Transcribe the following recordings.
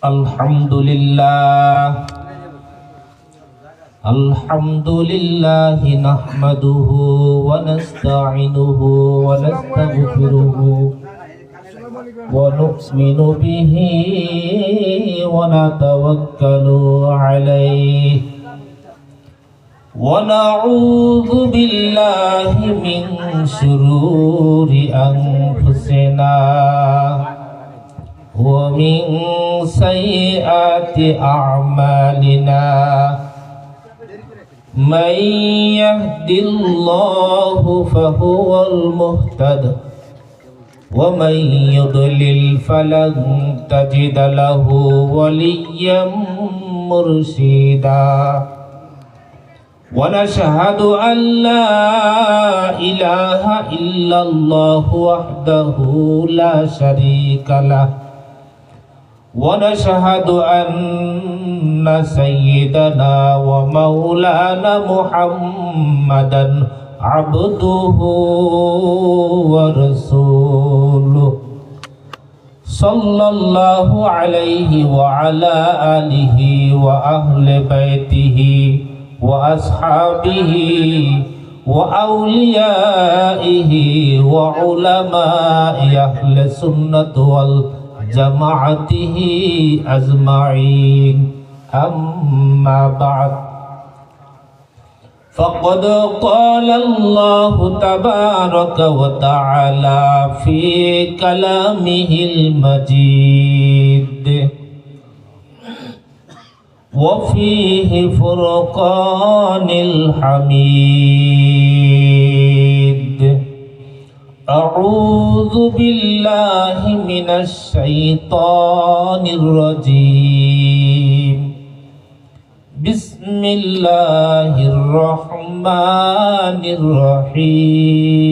Alhamdulillah nahmaduhu wa nasta'inuhu wa nastaghfiruhu wa nu'minu bihi wa natawakkalu alayhi wa na'udzu billahi min shururi anfusina wa min sayyiati a'malina. من يهد الله فهو المهتد ومن يضلل فلن تجد له وليا مرشدا ونشهد أن لا إله إلا الله وحده لا شريك له ونشهد أن سيدنا ومولانا محمدا عبده ورسوله صلى الله عليه وعلى آله وأهل بيته وأصحابه وأوليائه وعلماء أهل السنة جماعته أجمعين أما بعد فقد قال الله تبارك وتعالى في كلامه المجيد وفيه فرقان الحميد أعوذ بالله من الشيطان الرجيم بسم الله الرحمن الرحيم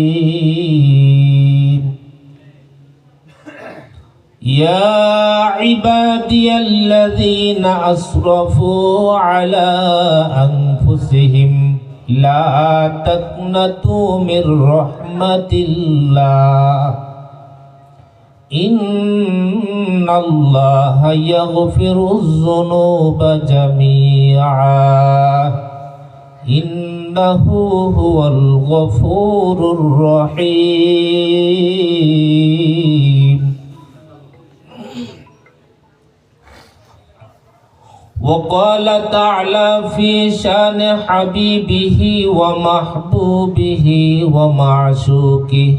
يا عبادي الذين أسرفوا على أنفسهم لا تقنطوا من رحمة الله إن الله يغفر الذنوب جميعا إنه هو الغفور الرحيم وقال تعالى في شان حبيبه ومحبوبه ومعشوقه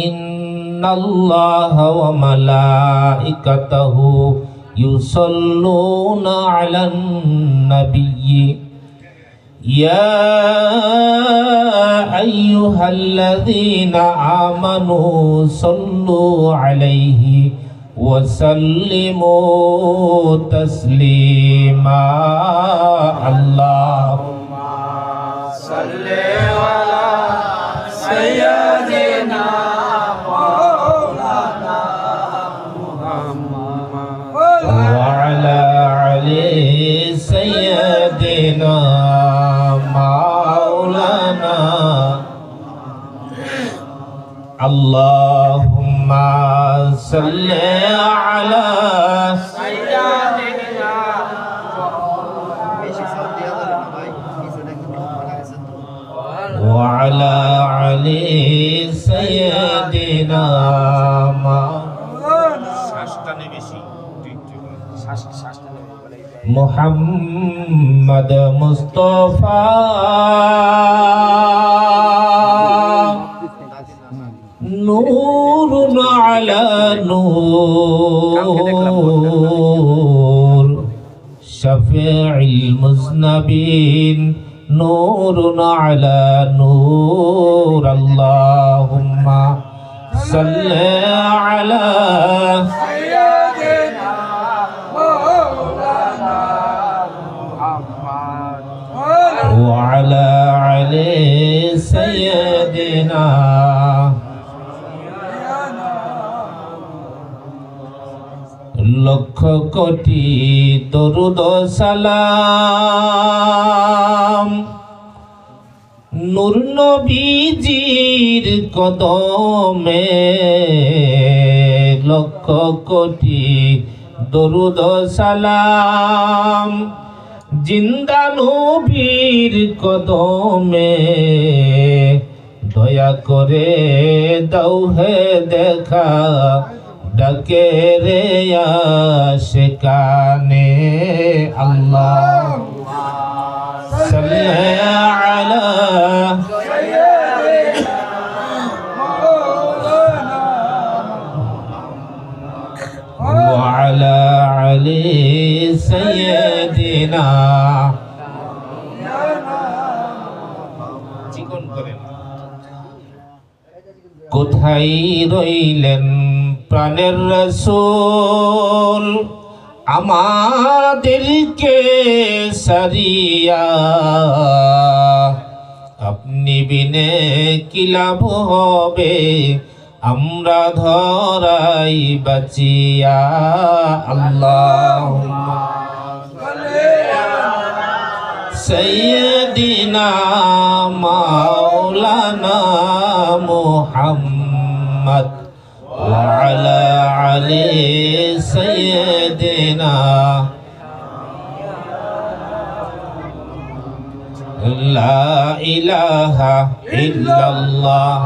إن الله وملائكته يصلون على النبي يا أيها الذين آمنوا صلوا عليه وسلموا تسليما اللهم صل على سيدنا مولانا محمد وعلى علي سيدنا مولانا اللهم صل على سيدنا وعلى علي سيدنا محمد مصطفى نور على نور شفيع المذنبين نور على نور اللهم صل على سيدنا مولانا محمد وعلى علي سيدنا lakh crore দরুদ সালাম নূর নবীজির কদমে লক্ষ কোটি দরুদ সালাম জিন্দা নবীর কদমে দয়া করে দাও হে দেখা ডাকে রে আশিকানে আল্লাহ সাল্লি আলা وعلى علي سيدنا কোথায় রইলেন প্রাণের রাসূল আমাদেরকে সারিয়া আপনি বিনে কি লাভ হবে আমরা ধরাই বাঁচিয়া আল্লাহুম্মা সাইয়্যিদিনা মাওলানা মুহাম্মদ ওয়া আলা আলি সাইয়্যিদিনা লা ইলাহা ইল্লাল্লাহ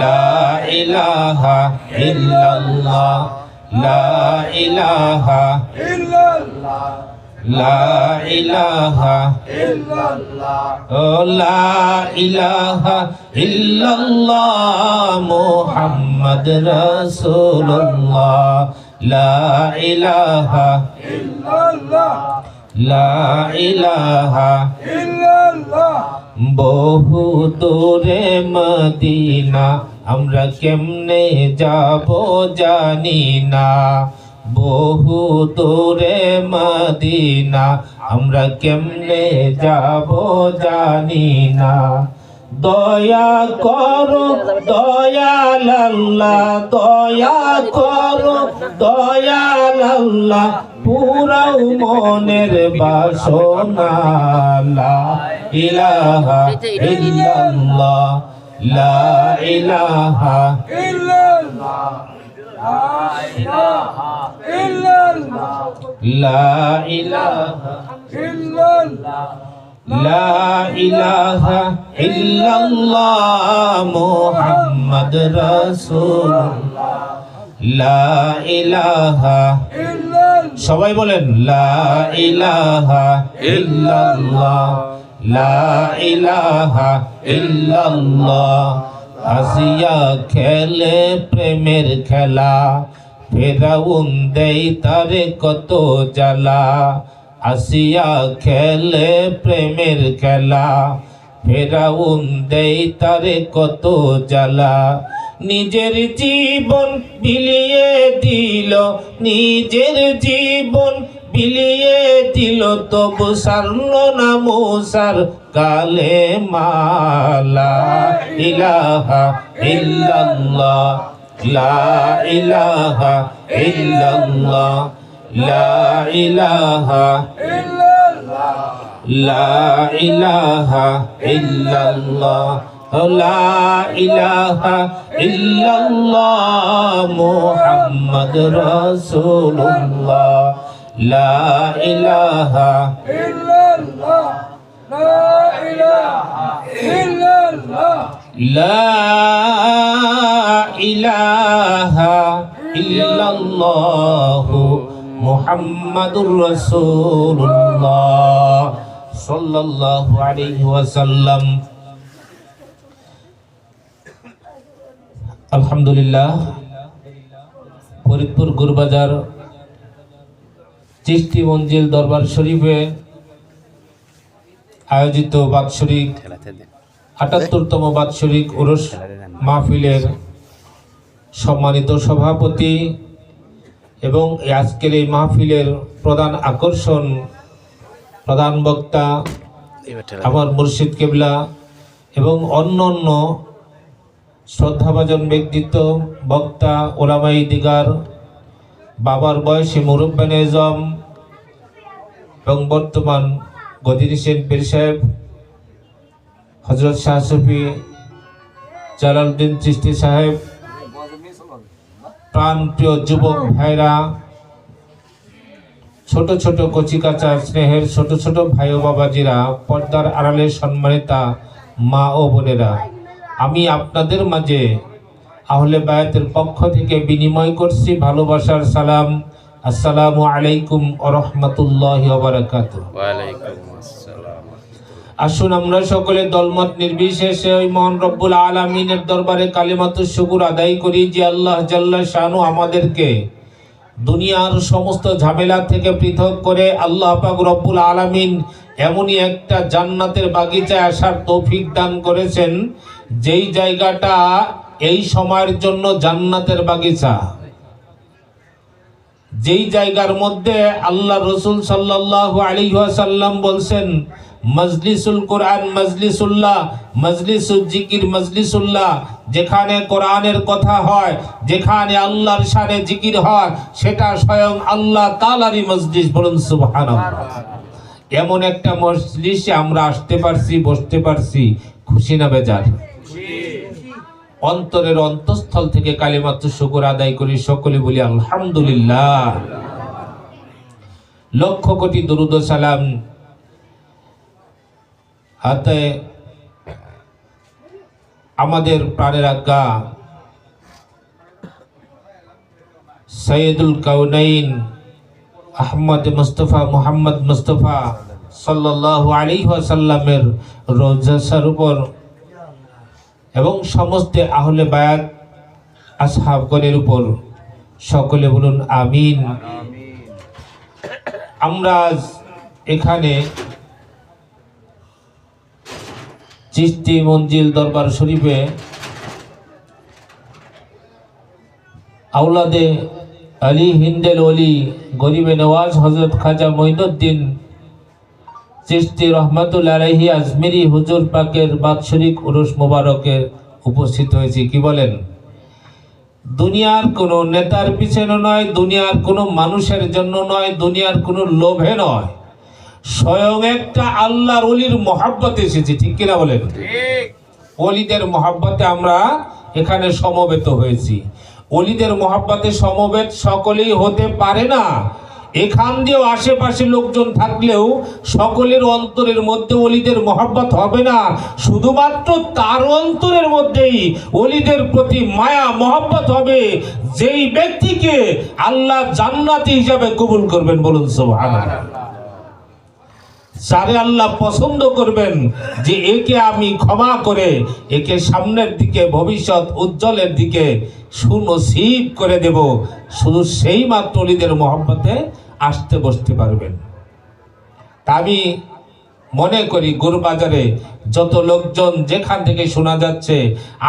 لا إله إلا الله لا إله إلا الله لا إله إلا الله لا إله إلا الله محمد رسول الله لا إله إلا الله لا إله إلا الله বহু দূরে মদিনা আমরা কেমনে যাব জানি না বহু দূরে মদিনা আমরা কেমনে যাব জানি না দয়া করো দয়াল আল্লাহ দয়া করো দয়াল আল্লাহ পুরাও মনের বাসনা লা ইলাহা ইল্লাল্লাহ লা ইলাহা ইল্লাল্লাহ লা ইলাহা ইল্লাল্লাহ লা ইলাহা ইল্লাল্লাহ মুহাম্মদ রাসূলুল্লাহ লা ইলাহা ইল্লাল্লাহ সবাই বলেন লা ইলাহা ইল্লাল্লাহ লা ইলাহা ইল্লাল্লাহ আসিয়া খেলে প্রেমের খেলা ফেরাউন দেই তারে কত জ্বালা আসিয়া খেলে প্রেমের খেলা ফেরাউন দেই তারে কত জ্বালা নিজের জীবন বিলিয়ে দিল নিজের জীবন বিলিয়ে দিল তবু সারল না মুসার কালে মালা ইলাহা ইল্লাল্লাহ লা ইলাহা ইল্লাল্লাহ লা ইলাহা ইল্লাল্লাহ লা ইলাহা ইল্লাল্লাহ লা ইলাহা ইল্লাল্লাহ মুহাম্মদ রাসূলুল্লাহ লা ইলাহা ইল্লাল্লাহ লা ইলাহা ইল্লাল্লাহ লা ইলাহা ইল্লাল্লাহ মুহাম্মাদুর রাসূলুল্লাহ সাল্লাল্লাহু আলাইহি ওয়াসাল্লাম। আলহামদুলিল্লাহ, ফরিদপুর গুরবাজার চিশতি মঞ্জিল দরবার শরীফে আয়োজিত বাৎসরিক ৭৮তম বাৎসরিক উরুস মাহফিলের সম্মানিত সভাপতি এবং আজকের এই মাহফিলের প্রধান আকর্ষণ, প্রধান বক্তা আমার মুর্শিদ কেবলা এবং অন্যান্য শ্রদ্ধাভাজন ব্যক্তিত্ব, বক্তা, ওলামাই দিগার, বাবার বয়সী মুরব্বান এজম এবং বর্তমান গদির হোসেন পীর সাহেব, হজরত শাহ সুফি জালালউদ্দিন চিশতি সাহেব, প্রাণপ্রিয় যুবক ভাইরা, ছোট ছোট কচিকাচা স্নেহের ছোট ছোট ভাই ও বাবাজিরা, পর্দার আড়ালে সম্মানিতা মা ও বোনেরা, আমি আপনাদের মাঝে আহলে বায়াতের পক্ষ থেকে বিনিময় করছি ভালোবাসার সালাম। আসসালামু আলাইকুম ওয়া রাহমাতুল্লাহি ওয়া বারাকাতুহু। ওয়া আলাইকুম আসসালাম। আসুন আমরা সকলে দলমত নির্বিশেষে ওই মহান রব্বুল আলামিনের দরবারে কালিমাতুশ শুকর আদায় করি যে আল্লাহ জাল্লা শানু আমাদেরকে দুনিয়ার সমস্ত ঝামেলা থেকে পৃথক করে আল্লাহ পাক রব্বুল আলামিন এমনই একটা জান্নাতের বাগিচায় আসার তৌফিক দান করেছেন, যেই জায়গাটা এই সময়ের জন্য জান্নাতের বাগিচা, যেই জায়গার মধ্যে আল্লাহ রসুল সাল্লাল্লাহু আলাইহি ওয়াসাল্লাম বলছেন মজলিসুল কোরআন মজলিসুল্লাহ, মজলিসুল জিকির মজলিসুল্লাহ, যেখানে কোরআনের কথা হয়, যেখানে আল্লাহর শানে জিকির হয়, সেটা স্বয়ং আল্লাহ তাআলারই মজলিস। বলুন সুবহানাল্লাহ। এমন একটা মজলিসে আমরা আসতে পারছি, বসতে পারছি, খুশি না বেজার? অন্তরের অন্তঃস্থল থেকে কালিমাতুশ শুকর আদায় করি, সকলে বলি আলহামদুলিল্লাহ। লক্ষ কোটি দরুদ ও সালাম হাতে আমাদের প্রাণের আজ্ঞা সৈয়দুল কাউনাইন আহমদ মুস্তফা মুহাম্মদ মুস্তফা সাল্লাল্লাহু আলাইহি ওয়াসাল্লামের রওজার উপর এবং সমস্ত আহলে বায়াত আসহাবগণের উপর সকলে বলুন আমিন। আমরা এখানে চিশতি মঞ্জিল দরবার শরীফে আওলাদে আলী হিন্দেল ওলি গরিবে নওয়াজ হযরত খাজা মঈনুদ্দিন চিশতি রহমাতুল্লাহ আলাইহি আজমিরি হুজুর পাকের বাৎসরিক উরুস মোবারকে উপস্থিত হয়েছি। কি বলেন? দুনিয়ার কোনো নেতার পিছনে নয়, দুনিয়ার কোনো মানুষের জন্য নয়, দুনিয়ার কোনো লোভে নয়, স্বয়ং একটা আল্লাহর ওলির মহব্বতে এসেছি। ঠিক কিনা বলেন? ওলিদের মহব্বতে আমরা এখানে সমবেত হয়েছি। ওলিদের মহব্বতে সমবেত সকলেই হতে পারে না। এখান দিয়েও আশেপাশে লোকজন থাকলেও সকলের অন্তরের মধ্যে ওলিদের মহব্বত হবে না। শুধুমাত্র তার অন্তরের মধ্যেই ওলিদের প্রতি মায়া মহব্বত হবে, যেই ব্যক্তিকে আল্লাহ জান্নাতি হিসাবে কবুল করবেন। বলুন সুবহানাল্লাহ। যারে আল্লাহ পছন্দ করবেন যে একে আমি ক্ষমা করে একে সামনের দিকে ভবিষ্যৎ উজ্জ্বলের দিকে সুনসিব করে দেব, শুধু সেই মাত্র ওলিদের মহব্বতে আসতে বসতে পারবেন। তা আমি মনে করি গুরবাজারে যত লোকজন যেখান থেকে শোনা যাচ্ছে,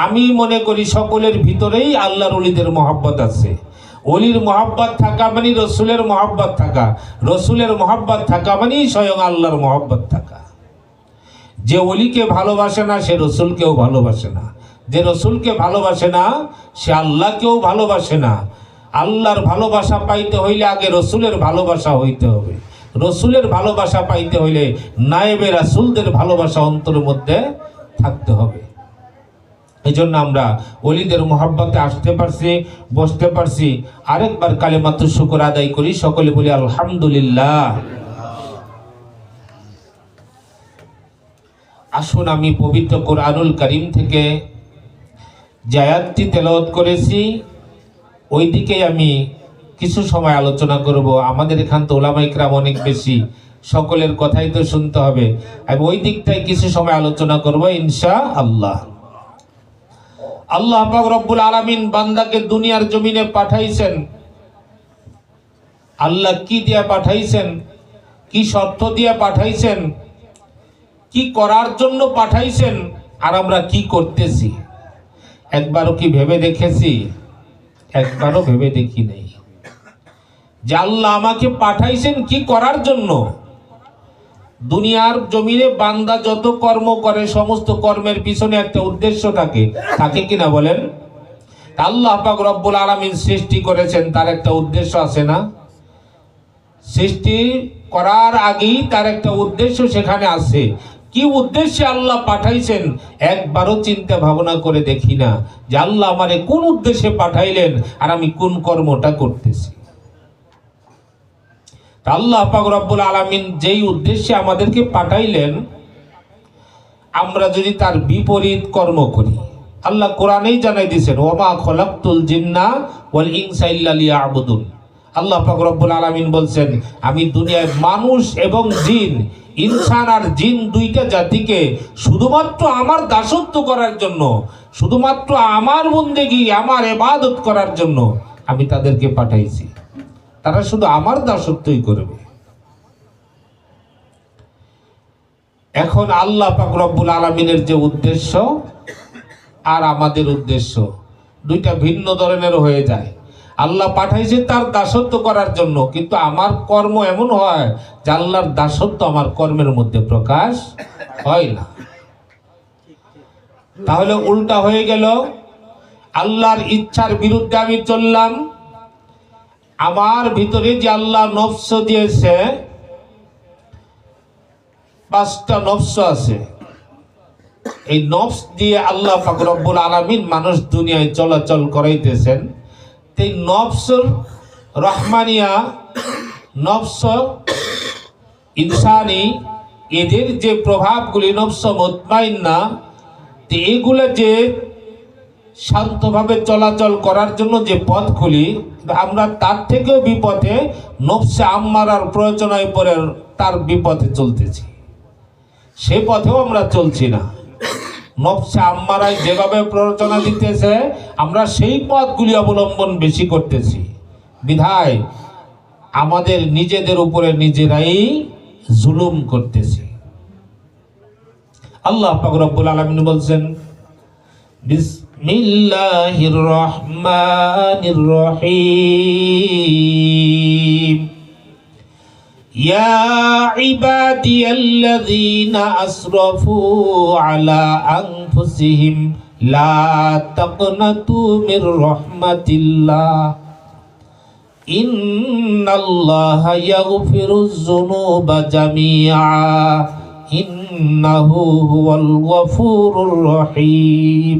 আমি মনে করি সকলের ভিতরেই আল্লাহর ওলিদের মহব্বত আছে। ওলির মহব্বত থাকা মানে রসুলের মহব্বত থাকা, রসুলের মহব্বত থাকা মানে স্বয়ং আল্লাহর মহব্বত থাকা। যে ওলিকে ভালোবাসে না সে রসুলকেও ভালোবাসে না, যে রসুলকে ভালোবাসে না সে আল্লাহকেও ভালোবাসে না। আল্লাহর ভালোবাসা পাইতে হইলে আগে রসুলের ভালোবাসা হইতে হবে, রসুলের ভালোবাসা পাইতে হইলে নায়েবে রাসূলদের ভালোবাসা অন্তরের মধ্যে থাকতে হবে। এই জন্য আমরা ওলিদের মহব্বতে আসতে পারছি, বসতে পারছি। আরেকবার কালিমাতুশ শুকর আদায় করি, সকলে বলি আলহামদুলিল্লাহ। আসুন আমি পবিত্র কোরআনুল কারীম থেকে যে আয়াতটি তেলাওয়াত করেছি ওই দিকে আমি কিছু সময় আলোচনা করব। আমাদের এখান তো উলামায়ে কেরাম অনেক বেশি, সকলের কথাই তো শুনতে হবে। আমি ওই দিকটাই কিছু সময় আলোচনা করব ইনশাআল্লাহ। আল্লাহ পাক রব্বুল আলামিন বান্দাকে দুনিয়ার জমিনে পাঠাইছেন। আল্লাহ কি দিয়ে পাঠাইছেন, কি শর্ত দিয়ে পাঠাইছেন, কি করার জন্য পাঠাইছেন, আর আমরা কি করতেছি একবারও কি ভেবে দেখেছি? একবারও ভেবে দেখি নাই যে আল্লাহ আমাকে পাঠাইছেন কি করার জন্য। দুনিয়ার জমিনে বান্দা যত কর্ম করে সমস্ত কর্মের পিছনে একটা উদ্দেশ্য থাকে, থাকে কিনা বলেন? আল্লাহ পাক রব্বুল আলামিন সৃষ্টি করেছেন, তার একটা উদ্দেশ্য আছে না? সৃষ্টি করার আগেই তার একটা উদ্দেশ্য সেখানে আছে। কি উদ্দেশ্যে আল্লাহ পাঠাইছেন একবারও চিন্তা ভাবনা করে দেখি না যে আল্লাহ আমারে কোন উদ্দেশ্যে পাঠাইলেন আর আমি কোন কর্মটা করতেছি। আল্লাহ পাক রব্বুল আলামিন যেই উদ্দেশ্যে আমাদেরকে পাঠাইলেন, আমরা যদি তার বিপরীত কর্ম করি, আল্লাহ কোরআনেই জানাই দিয়েছেন, ওমা খলাকতুল জিন্না ওয়াল ইনসা ইল্লা লিয়াবুদুন। আল্লাহ পাক রব্বুল আলামিন বলছেন, আমি দুনিয়ায় মানুষ এবং জিন, ইনসান আর জিন দুইটা জাতিকে শুধুমাত্র আমার দাসত্ব করার জন্য, শুধুমাত্র আমার বন্দেগী, আমার ইবাদত করার জন্য আমি তাদেরকে পাঠাইছি। তারা শুধু আমার দাসত্বই করবে। এখন আল্লাহ পাক রব্বুল আলামিনের যে উদ্দেশ্য আর আমাদের উদ্দেশ্য দুইটা ভিন্ন ধরনের হয়ে যায়। আল্লাহ পাঠাইছে তার দাসত্ব করার জন্য, কিন্তু আমার কর্ম এমন হয় যে আল্লাহর দাসত্ব আমার কর্মের মধ্যে প্রকাশ হয় না। তাহলে উল্টা হয়ে গেল, আল্লাহর ইচ্ছার বিরুদ্ধে আমি চললাম। আমার ভিতরে যে আল্লাহ নফস দিয়েছে, 5টা নফস আছে, এই নফস দিয়ে আল্লাহ পাক রব্বুল আলামিন মানুষ দুনিয়ায় চলাচল করাইতেছেন। এই নফসুর রহমানিয়া, নফস ইনসানি, এদের যে প্রভাবগুলি, নফস মুতমাইন্না, এগুলো যে শান্তভাবে চলাচল করার জন্য যে পথগুলি, আমরা তার থেকেও বিপথে নফসে আম্মারার প্রয়োজনায় পরে তার বিপথে চলতেছি। সে পথেও আমরা চলছি না। নফসে আম্মারায় যেভাবে প্ররোচনা দিতেছে, আমরা সেই পথগুলি অবলম্বন বেশি করতেছি, বিধায় আমাদের নিজেদের উপরে নিজেরাই জুলুম করতেছি। আল্লাহ পাক রব্বুল আলামিন বলছেন, বিসমিল্লাহির রহমানির রহিম, ইয়া ইবাদিয়াল্লাযীনা আসরাফু আলা আনফুসিহিম লা তাকনাতু মির রাহমাতিল্লাহ ইন্নাল্লাহা ইয়াগফিরুয যুনুবা জামিআ ইন্নাহু হুয়াল গফুরুর রহিম।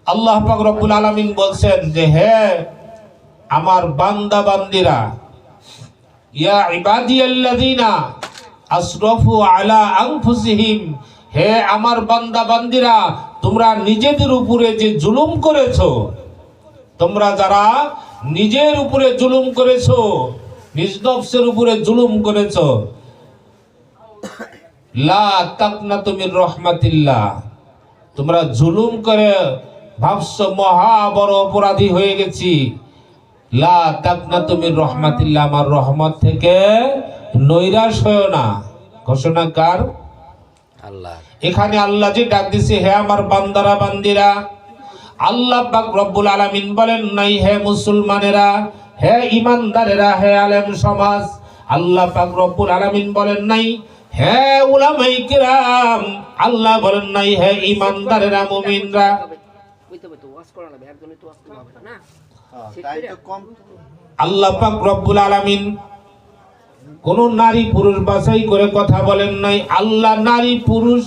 আল্লাহ পাক রব্বুল আলামিন বলছেন যে, হে আমার বান্দা বান্দিরা, ইয়া ইবাদিয়াল্লাযীনা আসরাফু আলা আনফুসিহিম, হে আমার বান্দা বান্দিরা, তোমরা নিজেদের উপরে যে জুলুম করেছো, তোমরা যারা নিজের উপরে জুলুম করেছো, নিজ নফসের উপরে জুলুম করেছো, লা তাকনাতু মির রাহমাতিল্লাহ, তোমরা জুলুম করে ভাবছো মহা বড় অপরাধী হয়ে গেছি, লা তাকনাতু মির রাহমাতিল্লাহ, আমার রহমত থেকে নৈরাশ হয়ো না। ঘোষণা কার? আল্লাহ। এখানে আল্লাহ যে ডাক দিছে, হে আমার বান্দারা বান্দিরা, আল্লাহ পাক রব্বুল আলামিন বলেন নাই হে মুসলমানেরা, হে ইমানদারেরা, হে আলেম সমাজ। আল্লাহ পাক রব্বুল আলামিন বলেন নাই হে উলামায়ে কিরাম, আল্লাহ বলেন নাই হে ইমানদারেরা, মুমিনরা। আল্লাহ পাক রব্বুল আলামিন কোন নারী পুরুষ বাছাই করে কথা বলেন নাই। আল্লাহ নারী পুরুষ,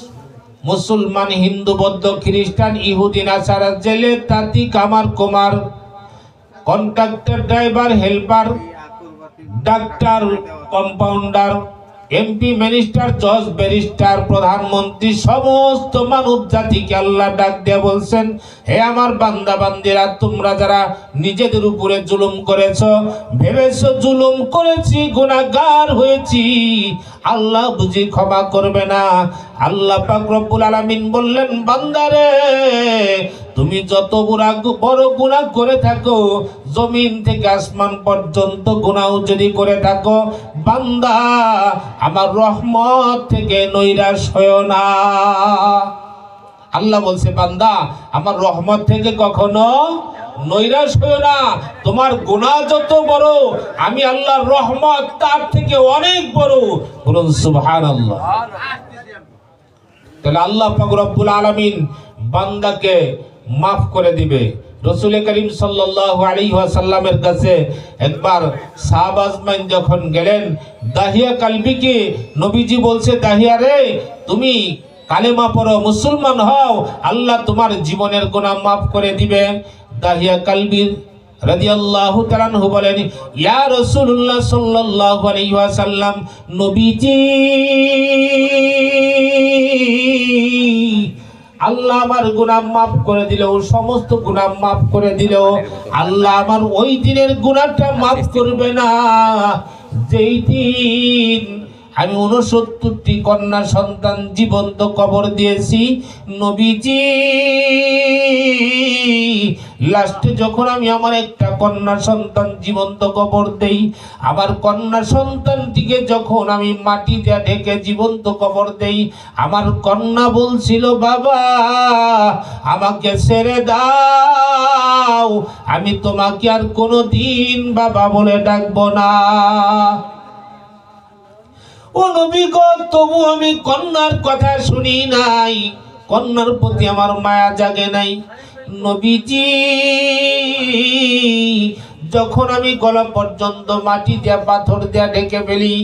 মুসলমান, হিন্দু, বৌদ্ধ, খ্রিস্টান, ইহুদি, নাসারা, জেলে, তাঁতি, কামার, Kumar, contractor, driver, helper, doctor, compounder, MP, minister, জজ, ব্যারিস্টার, প্রধানমন্ত্রী, সমস্ত মানব জাতিকে আল্লাহ ডাক দিয়ে বলছেন, হে আমার বান্দা বান্দিরা, তোমরা যারা নিজেদের উপরে জুলুম করেছো, ভেবেছো জুলুম করেছি, গুনাহগার হয়েছি, আল্লাহ বুঝি ক্ষমা করবে না। আল্লাহ পাক রব্বুল আলামিন বললেন, বান্দারে, তুমি যত বড় গুনাহ করে থাকো, জমিন থেকে আসমান পর্যন্ত গুনাহ যদি করে থাকো, বান্দা আমার রহমত থেকে নৈরাশ হয়ো না। আল্লাহ বলছে, বান্দা আমার রহমত থেকে কখনো নৈরাশ হয়ো না। তোমার গুনাহ যত বড়, আমি আল্লাহর রহমত তার থেকে অনেক বড়। বলুন সুবহানাল্লাহ। তাহলে আল্লাহ পাক রব্বুল আলামিন বান্দাকে মাফ করে দিবে। রাসূল করিম সাল্লাল্লাহু আলাইহি ওয়াসাল্লামের কাছে একবার সাহাবা আজমাইন যখন গেলেন, দাহিয়া কালবিকে নবীজি বলছে, দাহিয়া রে, তুমি কালেমা পড়ো, মুসলমান হও, আল্লাহ তোমার জীবনের গুনাহ মাফ করে দিবে। দাহিয়া কালবির রাদিয়াল্লাহু তাআলা আনহু বলেন, ইয়া রাসূলুল্লাহ সাল্লাল্লাহু আলাইহি ওয়াসাল্লাম, নবীজি, আল্লাহ আমার গুনাহ মাফ করে দিলেও, সমস্ত গুনাহ মাফ করে দিলেও আল্লাহ আমার ওই দিনের গুনাহটা মাফ করবে না যেই দিন আমি 69টি কন্যা সন্তান জীবন্ত কবর দিয়েছি। নবীজি, লাস্টে যখন আমি আমার একটা কন্যা সন্তান জীবন্ত কবর দেই, আমার কন্যা সন্তানটিকে যখন আমি মাটি দিয়ে ঢেকে জীবন্ত কবর দেই, আমার কন্যা বলছিল, বাবা আমাকে ছেড়ে দাও, আমি তোমাকে আর কোনোদিন বাবা বলে ডাকবো না। ও নবী গো, তবু আমি কন্যার কথা শুনি নাই, কন্যার প্রতি আমার মায়া জাগে নাই। নবীজি, যখন আমি গলা পর্যন্ত মাটি দিয়া পাথর দিয়া ঢেকে ফেলি,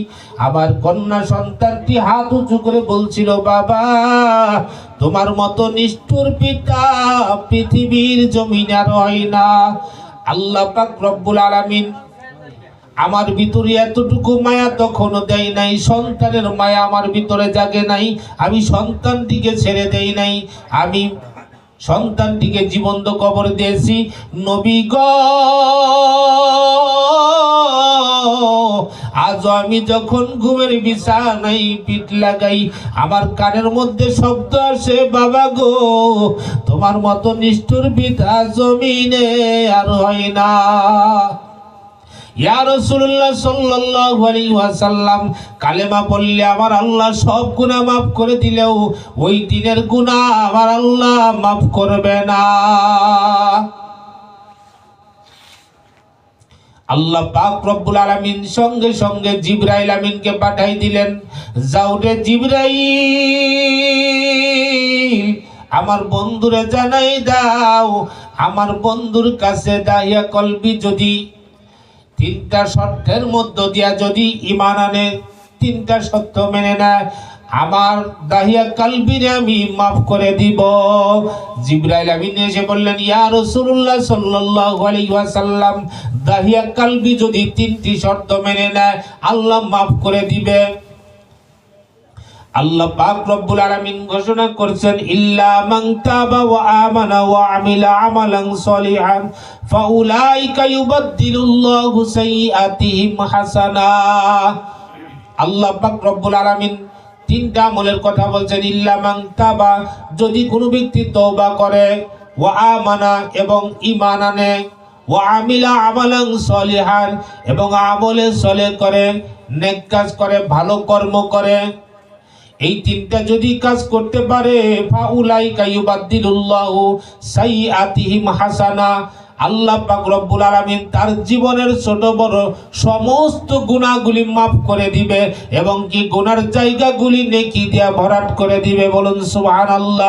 আমার কন্যা সন্তানটি হাত উঁচু করে বলছিল, বাবা তোমার মতো নিষ্ঠুর পিতা পৃথিবীর জমিনে আর হয় না। আল্লাহ পাক রব্বুল আলামিন আমার ভিতরে এতটুকু মায়া তখনও দেয় নাই, সন্তানের মায়া আমার ভিতরে জাগে নাই, আমি সন্তানটিকে ছেড়ে দেই নাই, আমি সন্তানটিকে জীবন্ত কবর দিয়েছি। নবী গো, আজ আমি যখন ঘুমের বিছানায় পিঠ লাগাই, আমার কানের মধ্যে শব্দ আসে, বাবা গো তোমার মতো নিষ্ঠুর পিতা জমিনে আর হয় না। ইয়া রাসূলুল্লাহ সাল্লাল্লাহু আলাইহি ওয়াসাল্লাম, কালেমা পড়লে আমার আল্লাহ সব গুনাহ মাফ করে দিলেও ওই দিনের গুনাহ আমার আল্লাহ মাফ করবে না। আল্লাহ পাক রব্বুল আলামিন সঙ্গে সঙ্গে জিবরাইল আমিনকে পাঠাই দিলেন, যাও রে জিবরাইল, আমার বন্ধুরে জানাই দাও, আমার বন্ধুর কাছে দাহিয়া কলবি যদি 3টা শর্তের মধ্য দিয়া যদি ঈমান আনে, 3টা শর্ত মেনে নেয়, আমার দাহিয়া কালবিরে আমি মাফ করে দিব। জিবরাইল আমিন এসে বললেন, ইয়া রাসূলুল্লাহ সাল্লাল্লাহু আলাইহি ওয়াসাল্লাম, দাহিয়া কালবি যদি 3টি শর্ত মেনে নেয় আল্লাহ মাফ করে দিবে। আল্লাহ পাক রব্বুল আলামিন ঘোষণা করেছেন, ইল্লা মান তাবা ওয়া আমানা ওয়া আমিলা আমালান সলিহান ফাউলাইকা ইউবাদদিলুল্লাহু সাইয়্যাতিহিম হাসানা। আল্লাহ পাক রব্বুল আলামিন 3টা আমলের কথা বলছেন। ইল্লা মান তাবা, যদি কোনো ব্যক্তি তওবা করে, ওয়া আমানা এবং ঈমান আনে, ওয়া আমিলা আমালান সলিহান এবং আমলে সলেহ করে, নেক কাজ করে, ভালো কর্ম করে, এই 3টা যদি কাজ করতে পারে, ফাউলাইকা ইউবাদদিলুল্লাহু সাইয়্যাতিহিম হাসানা, আল্লাহ পাক রব্বুল আলামিন তার জীবনের ছোট বড় সমস্ত গুনাহগুলি মাফ করে দিবে এবং কি গুনার জায়গাগুলি নেকি দিয়া ভরাট করে দিবে। বলুন সুবহানাল্লাহ।